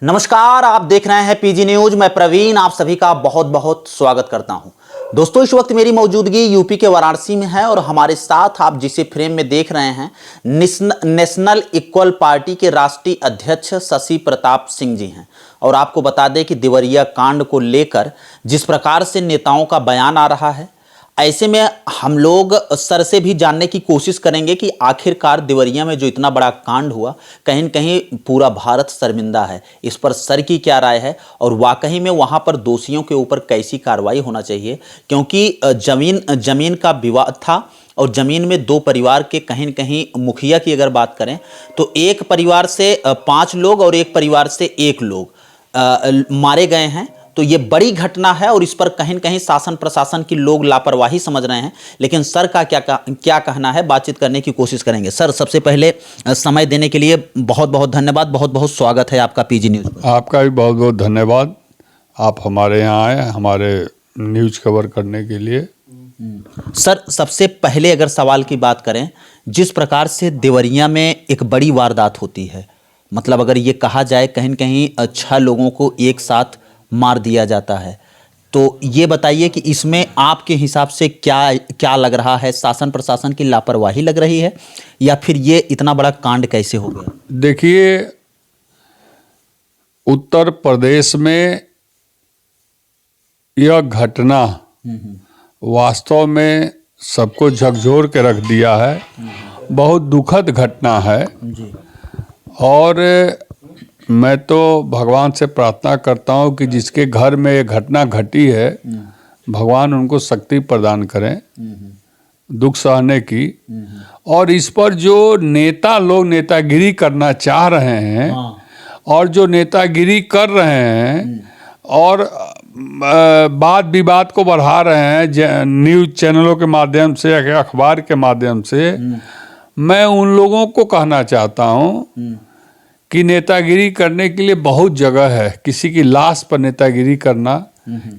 नमस्कार, आप देख रहे हैं पीजी न्यूज। मैं प्रवीण आप सभी का बहुत बहुत स्वागत करता हूं। दोस्तों, इस वक्त मेरी मौजूदगी यूपी के वाराणसी में है और हमारे साथ आप जिसे फ्रेम में देख रहे हैं नेशनल इक्वल पार्टी के राष्ट्रीय अध्यक्ष शशि प्रताप सिंह जी हैं। और आपको बता दें कि देवरिया कांड को लेकर जिस प्रकार से नेताओं का बयान आ रहा है, ऐसे में हम लोग सर से भी जानने की कोशिश करेंगे कि आखिरकार देवरिया में जो इतना बड़ा कांड हुआ, कहीं न कहीं पूरा भारत शर्मिंदा है। इस पर सर की क्या राय है और वाकई में वहां पर दोषियों के ऊपर कैसी कार्रवाई होना चाहिए, क्योंकि जमीन का विवाद था और जमीन में दो परिवार के कहीं न कहीं मुखिया की अगर बात करें तो एक परिवार से 5 लोग और एक परिवार से 1 लोग मारे गए हैं। तो ये बड़ी घटना है और इस पर कहीं न कहीं शासन प्रशासन की लोग लापरवाही समझ रहे हैं। लेकिन सर का क्या कहना है, बातचीत करने की कोशिश करेंगे। सर, सबसे पहले समय देने के लिए बहुत बहुत धन्यवाद, बहुत बहुत स्वागत है आपका पीजी न्यूज पर। आपका भी बहुत बहुत धन्यवाद। आप हमारे यहाँ आए हमारे न्यूज कवर करने के लिए। सर, सबसे पहले अगर सवाल की बात करें, जिस प्रकार से देवरिया में एक बड़ी वारदात होती है, मतलब अगर ये कहा जाए कहीं न कहीं 6 लोगों को एक साथ मार दिया जाता है, तो ये बताइए कि इसमें आपके हिसाब से क्या लग रहा है? शासन प्रशासन की लापरवाही लग रही है या फिर ये इतना बड़ा कांड कैसे हो गया? देखिए, उत्तर प्रदेश में यह घटना वास्तव में सबको झकझोर के रख दिया है। बहुत दुखद घटना है जी। और मैं तो भगवान से प्रार्थना करता हूँ कि जिसके घर में ये घटना घटी है, भगवान उनको शक्ति प्रदान करें दुख सहने की। और इस पर जो नेता लोग नेतागिरी करना चाह रहे हैं और जो नेतागिरी कर रहे हैं और वाद विवाद को बढ़ा रहे हैं न्यूज़ चैनलों के माध्यम से या अखबार के माध्यम से, मैं उन लोगों को कहना चाहता हूँ कि नेतागिरी करने के लिए बहुत जगह है। किसी की लाश पर नेतागिरी करना,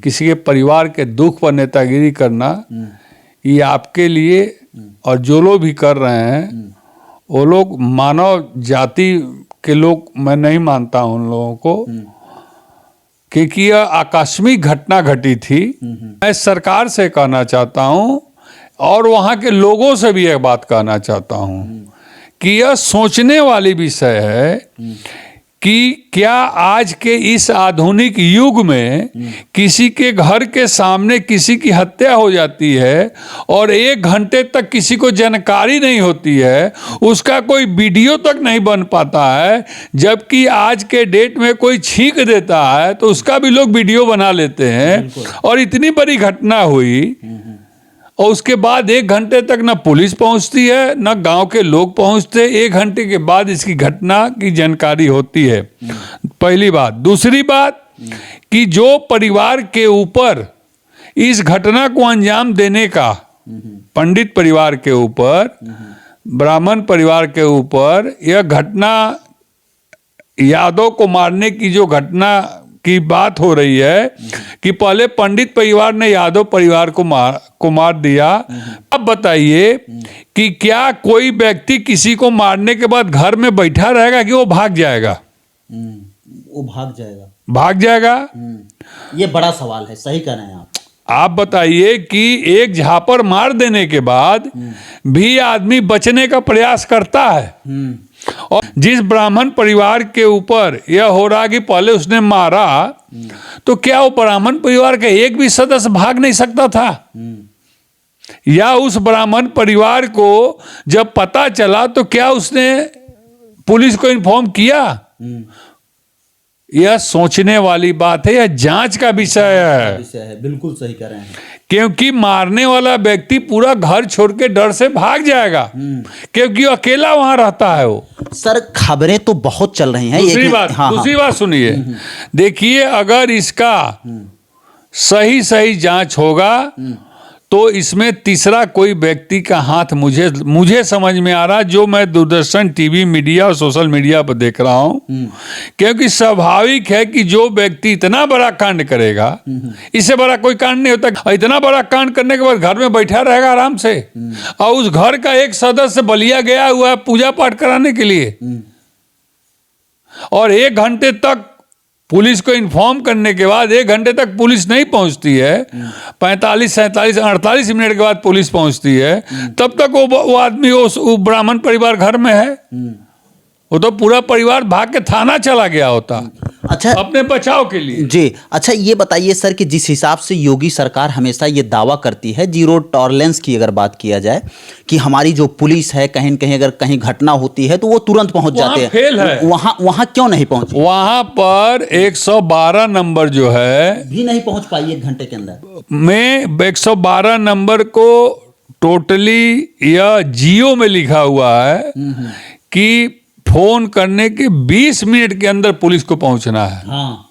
किसी के परिवार के दुख पर नेतागिरी करना, ये आपके लिए और जो लोग भी कर रहे हैं वो लोग मानव जाति के लोग, मैं नहीं मानता हूं उन लोगों को, क्योंकि यह आकस्मिक घटना घटी थी। मैं सरकार से कहना चाहता हूं और वहां के लोगों से भी एक बात कहना चाहता हूं कि यह सोचने वाली विषय है कि क्या आज के इस आधुनिक युग में किसी के घर के सामने किसी की हत्या हो जाती है और 1 घंटे तक किसी को जानकारी नहीं होती है, उसका कोई वीडियो तक नहीं बन पाता है, जबकि आज के डेट में कोई छींक देता है तो उसका भी लोग वीडियो बना लेते हैं। और इतनी बड़ी घटना हुई और उसके बाद 1 घंटे तक ना पुलिस पहुंचती है ना गांव के लोग पहुंचते। 1 घंटे के बाद इसकी घटना की जानकारी होती है, पहली बात। दूसरी बात कि जो परिवार के ऊपर इस घटना को अंजाम देने का, पंडित परिवार के ऊपर, ब्राह्मण परिवार के ऊपर यह घटना, यादव को मारने की जो घटना की बात हो रही है कि पहले पंडित परिवार ने यादव परिवार को मार दिया। अब बताइए कि क्या कोई व्यक्ति किसी को मारने के बाद घर में बैठा रहेगा कि वो भाग जाएगा? वो भाग जाएगा। ये बड़ा सवाल है, सही कह रहे हैं आप बताइए कि एक झापड़ मार देने के बाद भी आदमी बचने का प्रयास करता है। और जिस ब्राह्मण परिवार के ऊपर यह हो रहा कि पहले उसने मारा, तो क्या वो ब्राह्मण परिवार का एक भी सदस्य भाग नहीं सकता था? या उस ब्राह्मण परिवार को जब पता चला तो क्या उसने पुलिस को इन्फॉर्म किया? यह सोचने वाली बात है, यह जांच का विषय है। बिल्कुल सही कह रहे हैं, क्योंकि मारने वाला व्यक्ति पूरा घर छोड़ के डर से भाग जाएगा, क्योंकि अकेला वहां रहता है वो। सर, खबरें तो बहुत चल रही हैं। दूसरी बात सुनिए, देखिए, अगर इसका सही जांच होगा तो इसमें तीसरा कोई व्यक्ति का हाथ मुझे समझ में आ रहा, जो मैं दूरदर्शन, टीवी, मीडिया और सोशल मीडिया पर देख रहा हूं। क्योंकि स्वाभाविक है कि जो व्यक्ति इतना बड़ा कांड करेगा, इससे बड़ा कोई कांड नहीं होता। इतना बड़ा कांड करने के बाद घर में बैठा रहेगा आराम से, और उस घर का एक सदस्य बलिया गया हुआ है पूजा पाठ कराने के लिए, और 1 घंटे तक पुलिस को इन्फॉर्म करने के बाद 1 घंटे तक पुलिस नहीं पहुंचती है, 45, 47, 48 मिनट के बाद पुलिस पहुंचती है, तब तक वो आदमी वो ब्राह्मण परिवार घर में है। वो तो पूरा परिवार भाग के थाना चला गया होता, अच्छा अपने बचाव के लिए। जी, अच्छा ये बताइए सर कि जिस हिसाब से योगी सरकार हमेशा ये दावा करती है जीरो टॉलरेंस की, अगर बात किया जाए कि हमारी जो पुलिस है कहीं न कहीं अगर कहीं घटना होती है तो वो तुरंत पहुंच जाते हैं, फेल है। वहां क्यों नहीं पहुंची? वहां पर 112 नंबर जो है भी नहीं पहुंच पाई 1 घंटे के अंदर में 112 नंबर को टोटली या जियो में लिखा हुआ है कि फोन करने के 20 मिनट के अंदर पुलिस को पहुंचना है। हाँ।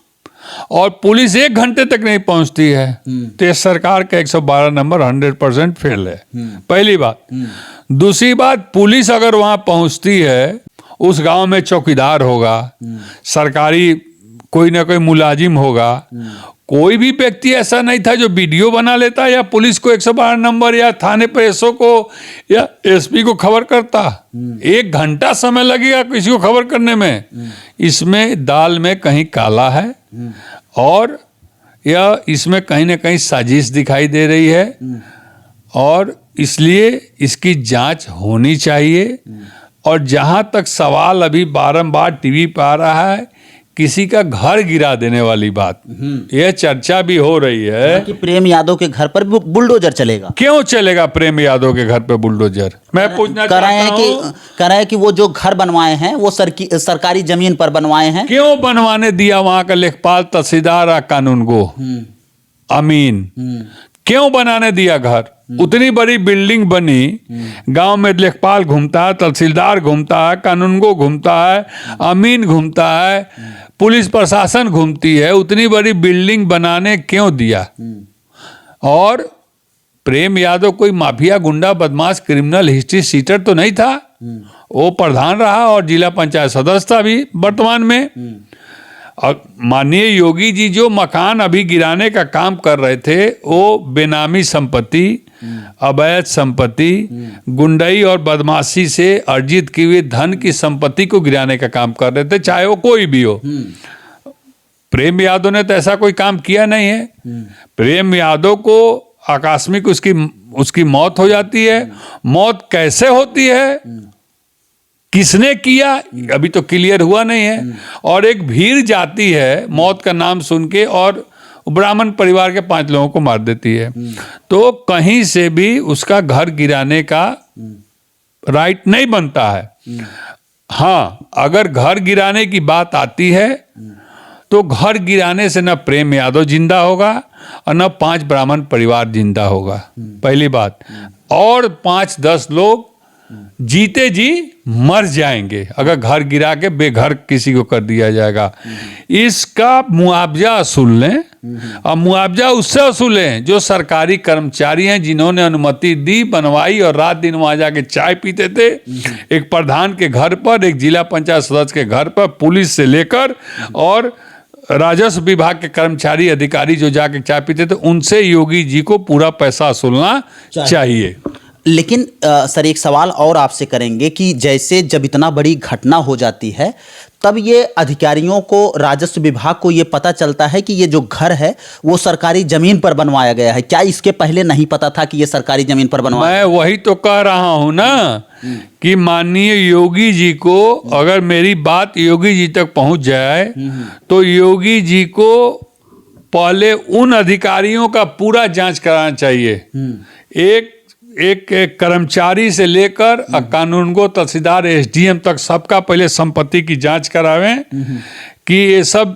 और पुलिस 1 घंटे तक नहीं पहुंचती है, तो ये सरकार का 112 नंबर 100% फेल है। पहली बात। दूसरी बात, पुलिस अगर वहां पहुंचती है, उस गांव में चौकीदार होगा, सरकारी कोई ना कोई मुलाजिम होगा, कोई भी व्यक्ति ऐसा नहीं था जो वीडियो बना लेता या पुलिस को 112 नंबर या थाने पे एसओ को या एसपी को खबर करता। 1 घंटा समय लगेगा किसी को खबर करने में। इसमें दाल में कहीं काला है और या इसमें कहीं ना कहीं साजिश दिखाई दे रही है, और इसलिए इसकी जांच होनी चाहिए। और जहां तक सवाल अभी बारंबार टीवी पे आ रहा है, किसी का घर गिरा देने वाली बात, यह चर्चा भी हो रही है कि प्रेम यादव के घर पर बुलडोजर चलेगा। क्यों चलेगा प्रेम यादव के घर पे बुलडोजर? मैं पूछना चाहता हूं, कह रहे हैं कि वो जो घर बनवाए हैं वो सरकारी जमीन पर बनवाए हैं। क्यों बनवाने दिया वहां का लेखपाल, तहसीलदार और कानून को अमीन? क्यों बनाने दिया घर? उतनी बड़ी बिल्डिंग बनी, गांव में लेखपाल घूमता है, तहसीलदार घूमता है, कानूनगो घूमता है, अमीन घूमता है, पुलिस प्रशासन घूमती है, उतनी बड़ी बिल्डिंग बनाने क्यों दिया? और प्रेम यादव कोई माफिया, गुंडा, बदमाश, क्रिमिनल हिस्ट्री सीटर तो नहीं था। वो प्रधान रहा और जिला पंचायत सदस्य था भी वर्तमान में। और माननीय योगी जी जो मकान अभी गिराने का काम कर रहे थे, वो बेनामी संपत्ति, अवैध संपत्ति, गुंडई और बदमाशी से अर्जित की हुई धन की संपत्ति को गिराने का काम कर रहे थे, चाहे वो कोई भी हो। प्रेम यादव ने तो ऐसा कोई काम किया नहीं है। प्रेम यादव को आकस्मिक उसकी मौत हो जाती है। मौत कैसे होती है, किसने किया, अभी तो क्लियर हुआ नहीं है। और एक भीड़ जाती है मौत का नाम सुन के और ब्राह्मण परिवार के 5 लोगों को मार देती है। तो कहीं से भी उसका घर गिराने का राइट नहीं बनता है। हाँ, अगर घर गिराने की बात आती है तो घर गिराने से न प्रेम यादव जिंदा होगा और न 5 ब्राह्मण परिवार जिंदा होगा, पहली बात। और 5-10 लोग जीते जी मर जाएंगे अगर घर गिरा के बेघर किसी को कर दिया जाएगा। इसका मुआवजा वसूल लें, और मुआवजा उससे वसूलें जो सरकारी कर्मचारी हैं, जिन्होंने अनुमति दी, बनवाई और रात दिन वहां जाके चाय पीते थे। एक प्रधान के घर पर, एक जिला पंचायत सदस्य के घर पर, पुलिस से लेकर और राजस्व विभाग के कर्मचारी अधिकारी जो जाके चाय पीते थे, उनसे योगी जी को पूरा पैसा वसूलना चाहिए। लेकिन सर एक सवाल और आपसे करेंगे कि जैसे जब इतना बड़ी घटना हो जाती है तब ये अधिकारियों को, राजस्व विभाग को ये पता चलता है कि ये जो घर है वो सरकारी जमीन पर बनवाया गया है। क्या इसके पहले नहीं पता था कि ये सरकारी जमीन पर बनवाया? मैं वही तो कह रहा हूं ना कि माननीय योगी जी को, अगर मेरी बात योगी जी तक पहुंच जाए तो योगी जी को पहले उन अधिकारियों का पूरा जांच कराना चाहिए। एक कर्मचारी से लेकर कानूनगो, तहसीलदार, एसडीएम तक सबका पहले संपत्ति की जांच करावें कि ये सब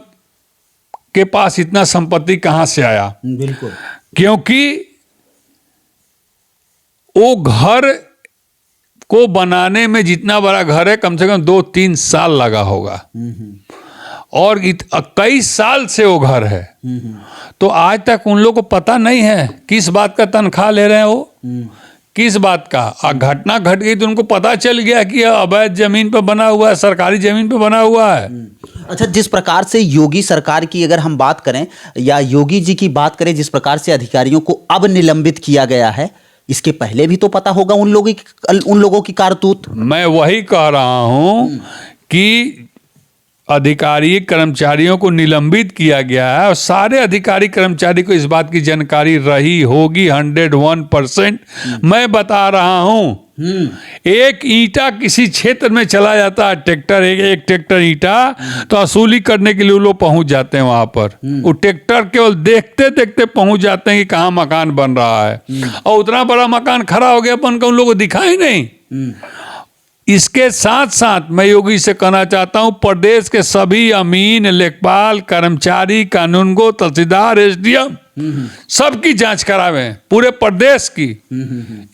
के पास इतना संपत्ति कहां से आया। बिल्कुल, क्योंकि वो घर को बनाने में, जितना बड़ा घर है, कम से कम 2-3 साल लगा होगा और कई साल से वो घर है। तो आज तक उन लोगों को पता नहीं है किस बात का तनख्वाह ले रहे हैं वो, किस बात का। घटना घट गई तो उनको पता चल गया कि अवैध जमीन पर बना हुआ है, सरकारी जमीन पर बना हुआ है। अच्छा, जिस प्रकार से योगी सरकार की अगर हम बात करें या योगी जी की बात करें, जिस प्रकार से अधिकारियों को अब निलंबित किया गया है, इसके पहले भी तो पता होगा उन लोगों की कारतूत। मैं वही कह रहा हूं कि अधिकारी कर्मचारियों को निलंबित किया गया है और सारे अधिकारी कर्मचारी को इस बात की जानकारी रही होगी 101%। मैं बता रहा हूं, एक ईंटा किसी क्षेत्र में चला जाता है, ट्रैक्टर एक ट्रैक्टर ईंटा, तो वसूली करने के लिए वो लोग पहुंच जाते हैं वहां पर। वो ट्रैक्टर केवल देखते देखते पहुंच जाते हैं कि कहाँ मकान बन रहा है, और उतना बड़ा मकान खड़ा हो गया अपन को उन लोगों को दिखाई नहीं। इसके साथ साथ मैं योगी से कहना चाहता हूं, प्रदेश के सभी अमीन, लेखपाल, कर्मचारी, कानूनगो, तहसीलदार, एसडीएम सबकी जांच करावें, पूरे प्रदेश की।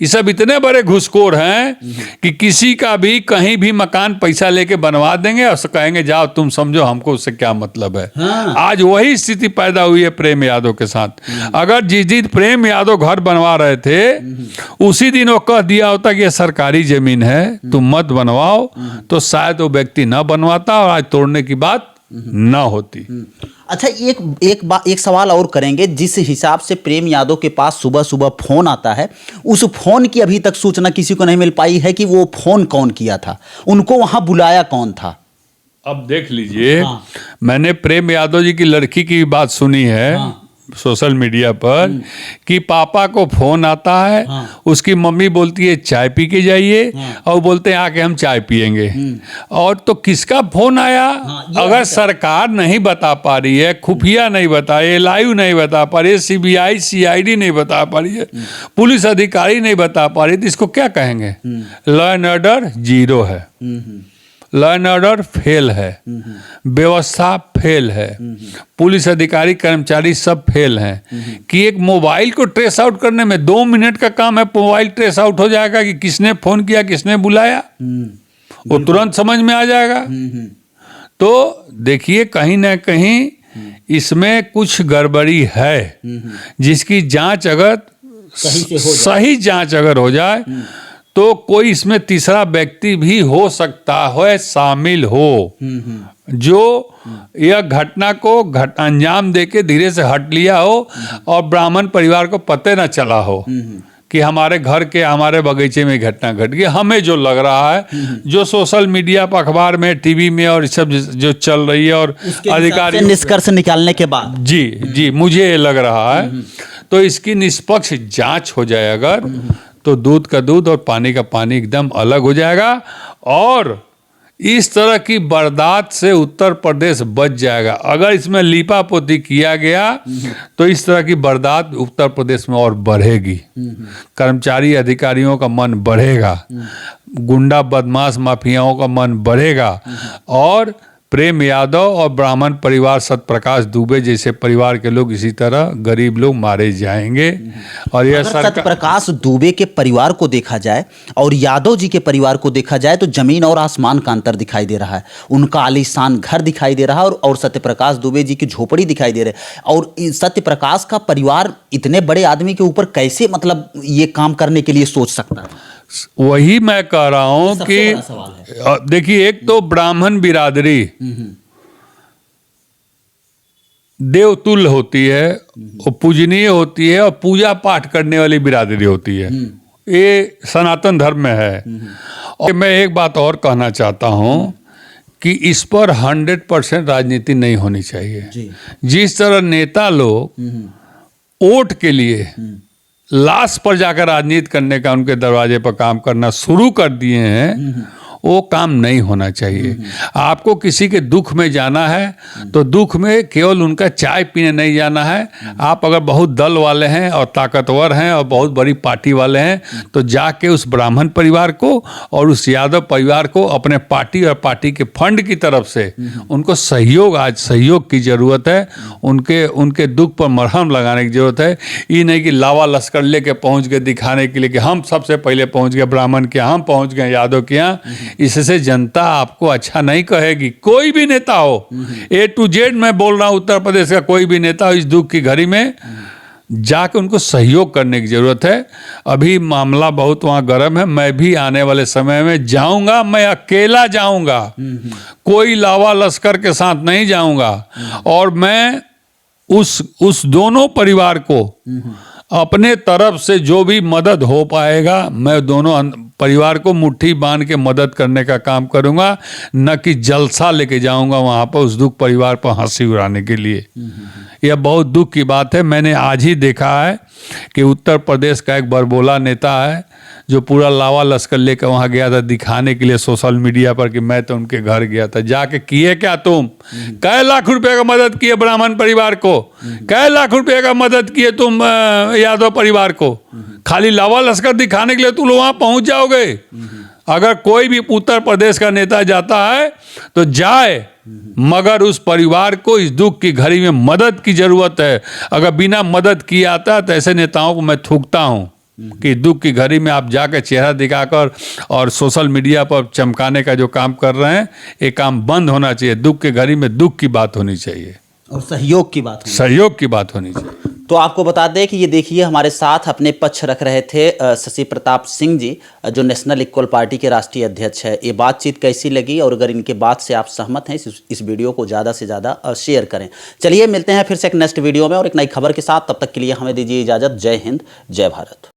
ये सब इतने बड़े घुसखोर हैं कि किसी का भी कहीं भी मकान पैसा लेके बनवा देंगे और कहेंगे जाओ तुम समझो, हमको उससे क्या मतलब है। हाँ। आज वही स्थिति पैदा हुई है प्रेम यादव के साथ। अगर जिस दिन प्रेम यादव घर बनवा रहे थे उसी दिन वो कह दिया होता कि ये सरकारी जमीन है, तुम मत बनवाओ, तो शायद वो व्यक्ति न बनवाता और आज तोड़ने की बात न होती। अच्छा, एक सवाल और करेंगे। जिस हिसाब से प्रेम यादव के पास सुबह सुबह फोन आता है, उस फोन की अभी तक सूचना किसी को नहीं मिल पाई है कि वो फोन कौन किया था, उनको वहां बुलाया कौन था। अब देख लीजिए। हाँ। मैंने प्रेम यादव जी की लड़की की बात सुनी है। हाँ। सोशल मीडिया पर कि पापा को फोन आता है। हाँ। उसकी मम्मी बोलती है चाय पी के जाइए। हाँ। और बोलते हैं आके हम चाय पियेंगे। और तो किसका फोन आया? हाँ, अगर सरकार नहीं बता पा रही है, खुफिया नहीं बता रही है, लाइव नहीं बता पा रही है, सीबीआई सीआईडी नहीं बता पा रही है, पुलिस अधिकारी नहीं बता पा रही, तो इसको क्या कहेंगे? लॉ एंड ऑर्डर जीरो है, लॉ एंड ऑर्डर फेल है, व्यवस्था फेल है, पुलिस अधिकारी कर्मचारी सब फेल हैं। कि एक मोबाइल को ट्रेस आउट करने में 2 मिनट का काम है, मोबाइल ट्रेस आउट हो जाएगा कि किसने फोन किया, किसने बुलाया, वो तुरंत समझ में आ जाएगा। तो देखिए कहीं ना कहीं इसमें कुछ गड़बड़ी है, जिसकी जांच अगर सही जांच अगर हो जाए तो कोई इसमें तीसरा व्यक्ति भी हो सकता है, शामिल हो, जो यह घटना को अंजाम देके धीरे से हट लिया हो और ब्राह्मण परिवार को पते न चला हो कि हमारे घर के, हमारे बगीचे में घटना घट गई। हमें जो लग रहा है, जो सोशल मीडिया पर, अखबार में, टीवी में और सब जो चल रही है, और अधिकारी निष्कर्ष निकालने के बाद जी मुझे ये लग रहा है, तो इसकी निष्पक्ष जांच हो जाए अगर, तो दूध का दूध और पानी का पानी एकदम अलग हो जाएगा। और इस तरह की वारदात से उत्तर प्रदेश बच जाएगा। अगर इसमें लीपापोती किया गया तो इस तरह की वारदात उत्तर प्रदेश में और बढ़ेगी, कर्मचारी अधिकारियों का मन बढ़ेगा, गुंडा बदमाश माफियाओं का मन बढ़ेगा, और प्रेम यादव और ब्राह्मण परिवार सत्यप्रकाश दुबे जैसे परिवार के लोग, इसी तरह गरीब लोग मारे जाएंगे। और यह सत्यप्रकाश दुबे के परिवार को देखा जाए और यादव जी के परिवार को देखा जाए तो जमीन और आसमान का अंतर दिखाई दे रहा है। उनका आलीशान घर दिखाई दे रहा है और सत्यप्रकाश दुबे जी की झोपड़ी दिखाई दे रही है। और सत्यप्रकाश का परिवार इतने बड़े आदमी के ऊपर कैसे मतलब ये काम करने के लिए सोच सकता है? वही मैं कह रहा हूं कि देखिए, एक तो ब्राह्मण बिरादरी देवतुल्य होती है, और पूजनीय होती है, और पूजा पाठ करने वाली बिरादरी होती है। ये सनातन धर्म में है। और मैं एक बात और कहना चाहता हूं कि इस पर 100% राजनीति नहीं होनी चाहिए। जिस तरह नेता लोग वोट के लिए लाश पर जाकर राजनीति करने का, उनके दरवाजे पर काम करना शुरू कर दिए हैं, वो काम नहीं होना चाहिए। आपको किसी के दुख में जाना है तो दुख में केवल उनका चाय पीने नहीं जाना है। आप अगर बहुत दल वाले हैं और ताकतवर हैं और बहुत बड़ी पार्टी वाले हैं तो जाके उस ब्राह्मण परिवार को और उस यादव परिवार को अपने पार्टी और पार्टी के फंड की तरफ से उनको सहयोग, आज सहयोग की ज़रूरत है। उनके दुख पर मरहम लगाने की ज़रूरत है। ये नहीं कि लावा लश्कर लेके पहुँच गए दिखाने के लिए कि हम सबसे पहले पहुँच गए ब्राह्मण के यहाँ, हम पहुँच गए यादव के यहाँ। इससे जनता आपको अच्छा नहीं कहेगी। कोई भी नेता हो, A to Z मैं बोल रहा हूं, उत्तर प्रदेश का कोई भी नेता हो, इस दुख की घड़ी में जाके उनको सहयोग करने की जरूरत है। अभी मामला बहुत वहां गर्म है। मैं भी आने वाले समय में जाऊंगा, मैं अकेला जाऊंगा, कोई लावा लश्कर के साथ नहीं जाऊंगा। और मैं उस दोनों परिवार को अपने तरफ से जो भी मदद हो पाएगा मैं दोनों परिवार को मुट्ठी बांध के मदद करने का काम करूंगा, न कि जलसा लेके जाऊंगा वहां पर उस दुख परिवार पर हंसी उड़ाने के लिए। यह बहुत दुख की बात है। मैंने आज ही देखा है कि उत्तर प्रदेश का एक बरबोला नेता है जो पूरा लावा लश्कर लेकर वहाँ गया था दिखाने के लिए सोशल मीडिया पर कि मैं तो उनके घर गया था। जाके किए क्या तुम? कै लाख रुपए का मदद किए ब्राह्मण परिवार को, कै लाख रुपए का मदद किए तुम यादव परिवार को? खाली लावा लश्कर दिखाने के लिए तुम वहाँ पहुँच जाओगे? अगर कोई भी उत्तर प्रदेश का नेता जाता है तो जाए, मगर उस परिवार को इस दुख की घड़ी में मदद की जरूरत है। अगर बिना मदद किए आता है तो ऐसे नेताओं को मैं थूकता हूँ कि दुख की घड़ी में आप जाकर चेहरा दिखाकर और सोशल मीडिया पर चमकाने का जो काम कर रहे हैं, ये काम बंद होना चाहिए। दुख की घड़ी में दुख की बात होनी चाहिए और सहयोग की बात होनी सहयोग की बात होनी चाहिए। तो आपको बता दें कि ये देखिए हमारे साथ अपने पक्ष रख रहे थे शशि प्रताप सिंह जी, जो नेशनल इक्वल पार्टी के राष्ट्रीय अध्यक्ष है। ये बातचीत कैसी लगी और अगर इनके बात से आप सहमत हैं, इस वीडियो को ज़्यादा से ज़्यादा शेयर करें। चलिए मिलते हैं फिर से एक नेक्स्ट वीडियो में और एक नई खबर के साथ। तब तक के लिए हमें दीजिए इजाज़त। जय हिंद, जय भारत।